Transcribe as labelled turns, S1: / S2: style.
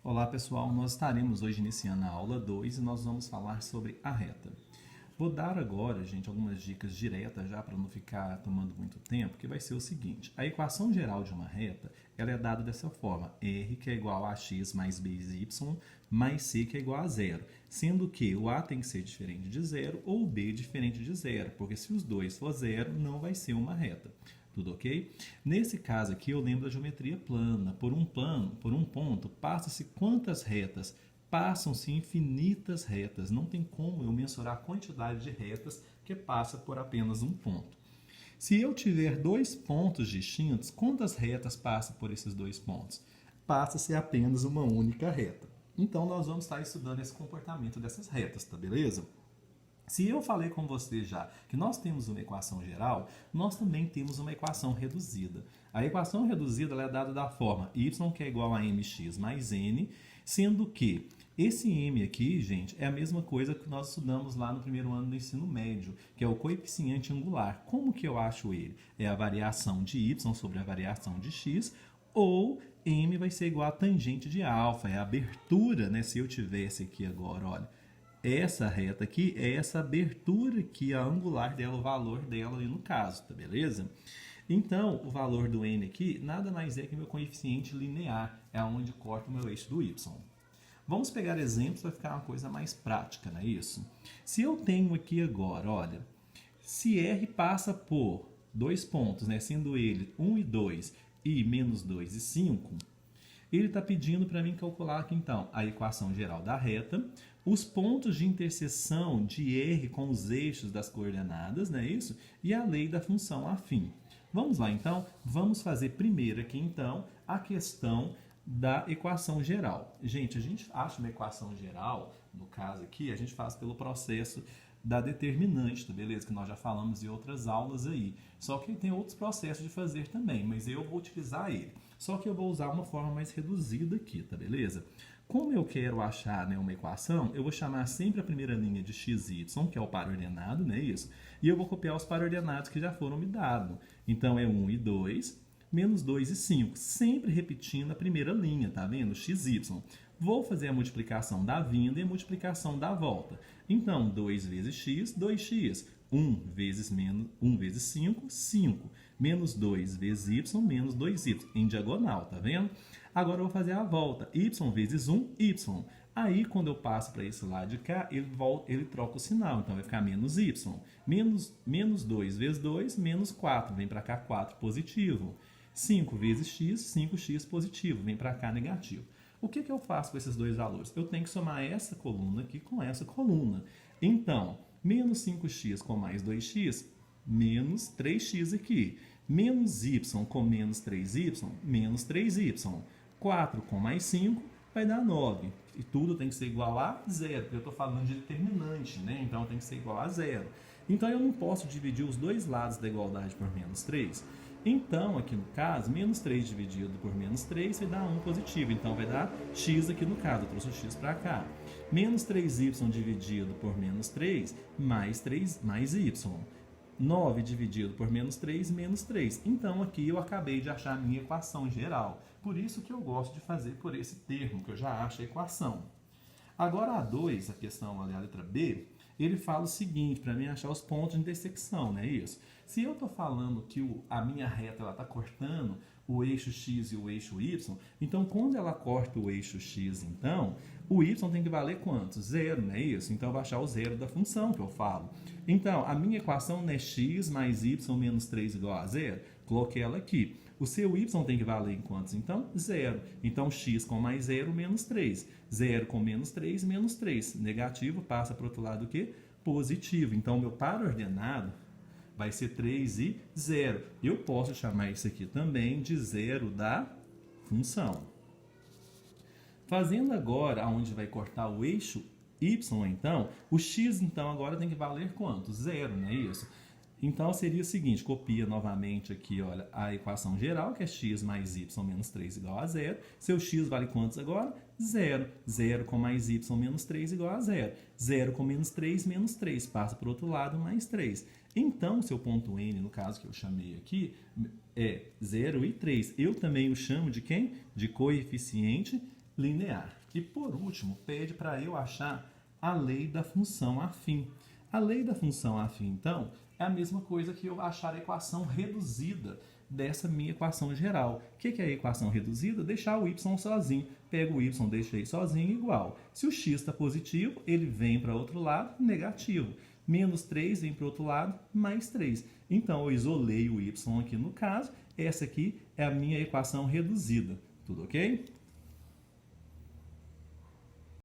S1: Olá pessoal, nós estaremos hoje iniciando a aula 2 e nós vamos falar sobre a reta. Vou dar agora, gente, algumas dicas diretas já para não ficar tomando muito tempo, que vai ser o seguinte. A equação geral de uma reta, ela é dada dessa forma. R que é igual a x mais by mais c que é igual a zero. Sendo que o a tem que ser diferente de zero ou o b diferente de zero, porque se os dois for zero, não vai ser uma reta. Tudo ok? Nesse caso aqui, eu lembro da geometria plana. Por um ponto, passa-se quantas retas? Passam-se infinitas retas. Não tem como eu mensurar a quantidade de retas que passa por apenas um ponto. Se eu tiver dois pontos distintos, quantas retas passam por esses dois pontos? Passa-se apenas uma única reta. Então, nós vamos estar estudando esse comportamento dessas retas, tá beleza? Se eu falei com você já que nós temos uma equação geral, nós também temos uma equação reduzida. A equação reduzida ela é dada da forma y que é igual a mx mais n, sendo que esse m aqui, gente, é a mesma coisa que nós estudamos lá no primeiro ano do ensino médio, que é o coeficiente angular. Como que eu acho ele? É a variação de y sobre a variação de x, ou m vai ser igual a tangente de alfa, é a abertura, né? Se eu tivesse aqui agora, olha, essa reta aqui é essa abertura aqui, a angular dela, o valor dela ali no caso, tá beleza? Então, o valor do n aqui nada mais é que meu coeficiente linear, é onde corta o meu eixo do y. Vamos pegar exemplos para ficar uma coisa mais prática, não é isso? Se eu tenho aqui agora, olha, se R passa por dois pontos, né, sendo ele 1 e 2 e menos 2 e 5, ele está pedindo para mim calcular aqui, então, a equação geral da reta, os pontos de interseção de R com os eixos das coordenadas, não é isso? E a lei da função afim. Vamos lá, então? Vamos fazer primeiro aqui, então, a questão da equação geral. Gente, a gente acha uma equação geral, no caso aqui, a gente faz pelo processo da determinante, tá beleza? Que nós já falamos em outras aulas aí. Só que tem outros processos de fazer também, mas eu vou utilizar ele. Só que eu vou usar uma forma mais reduzida aqui, tá beleza? Como eu quero achar, né, uma equação, eu vou chamar sempre a primeira linha de x e y, que é o par ordenado, né, isso? E eu vou copiar os par ordenados que já foram me dados. Então, é 1 e 2, menos 2 e 5, sempre repetindo a primeira linha, tá vendo? x, y. Vou fazer a multiplicação da vinda e a multiplicação da volta. Então, 2 vezes x, 2x. 1 vezes 5, 5. Menos 2 vezes y, menos 2y. Em diagonal, tá vendo? Agora eu vou fazer a volta. Y vezes 1, y. Aí, quando eu passo para esse lado de cá, ele troca o sinal. Então, vai ficar menos y. Menos 2 vezes 2, menos 4. Vem para cá 4 positivo. 5 vezes x, 5x positivo. Vem para cá negativo. O que eu faço com esses dois valores? Eu tenho que somar essa coluna aqui com essa coluna. Então, menos 5x com mais 2x, menos 3x aqui. Menos y com menos 3y, menos 3y. 4 com mais 5 vai dar 9. E tudo tem que ser igual a zero, porque eu estou falando de determinante, né? Então tem que ser igual a zero. Então eu não posso dividir os dois lados da igualdade por menos 3. Então, aqui no caso, menos 3 dividido por menos 3 vai dar 1 positivo. Então, vai dar x aqui no caso. Eu trouxe o x para cá. Menos 3y dividido por menos 3, mais y. 9 dividido por menos 3, menos 3. Então, aqui eu acabei de achar a minha equação geral. Por isso que eu gosto de fazer por esse termo, que eu já acho a equação. Agora, a 2, a questão ali, a letra B, ele fala o seguinte, para mim achar os pontos de intersecção, não é isso? Se eu estou falando que a minha reta está cortando o eixo x e o eixo y, então quando ela corta o eixo x, então, o y tem que valer quanto? Zero, não é isso? Então eu vou achar o zero da função que eu falo. Então, a minha equação não é x mais y menos 3 igual a zero? Coloquei ela aqui. O seu y tem que valer em quantos? Então, zero. Então, x com mais 0, menos 3. 0 com menos 3, menos 3. Negativo passa para o outro lado o quê? Positivo. Então, o meu par ordenado vai ser 3 e 0. Eu posso chamar isso aqui também de zero da função. Fazendo agora onde vai cortar o eixo y, então, o x, então, agora tem que valer quanto? Zero, não é isso? Então, seria o seguinte, copia novamente aqui, olha, a equação geral, que é x mais y menos 3 igual a zero. Seu x vale quantos agora? Zero. 0 com mais y menos 3 igual a zero. 0 com menos 3, menos 3. Passa para o outro lado, mais 3. Então, seu ponto n, no caso que eu chamei aqui, é 0 e 3. Eu também o chamo de quem? De coeficiente linear. E por último, pede para eu achar a lei da função afim. A lei da função afim, então, é a mesma coisa que eu achar a equação reduzida dessa minha equação geral. O que é a equação reduzida? Deixar o y sozinho. Pega o y, deixa aí sozinho, igual. Se o x está positivo, ele vem para o outro lado, negativo. Menos 3 vem para o outro lado, mais 3. Então, eu isolei o y aqui no caso. Essa aqui é a minha equação reduzida. Tudo ok?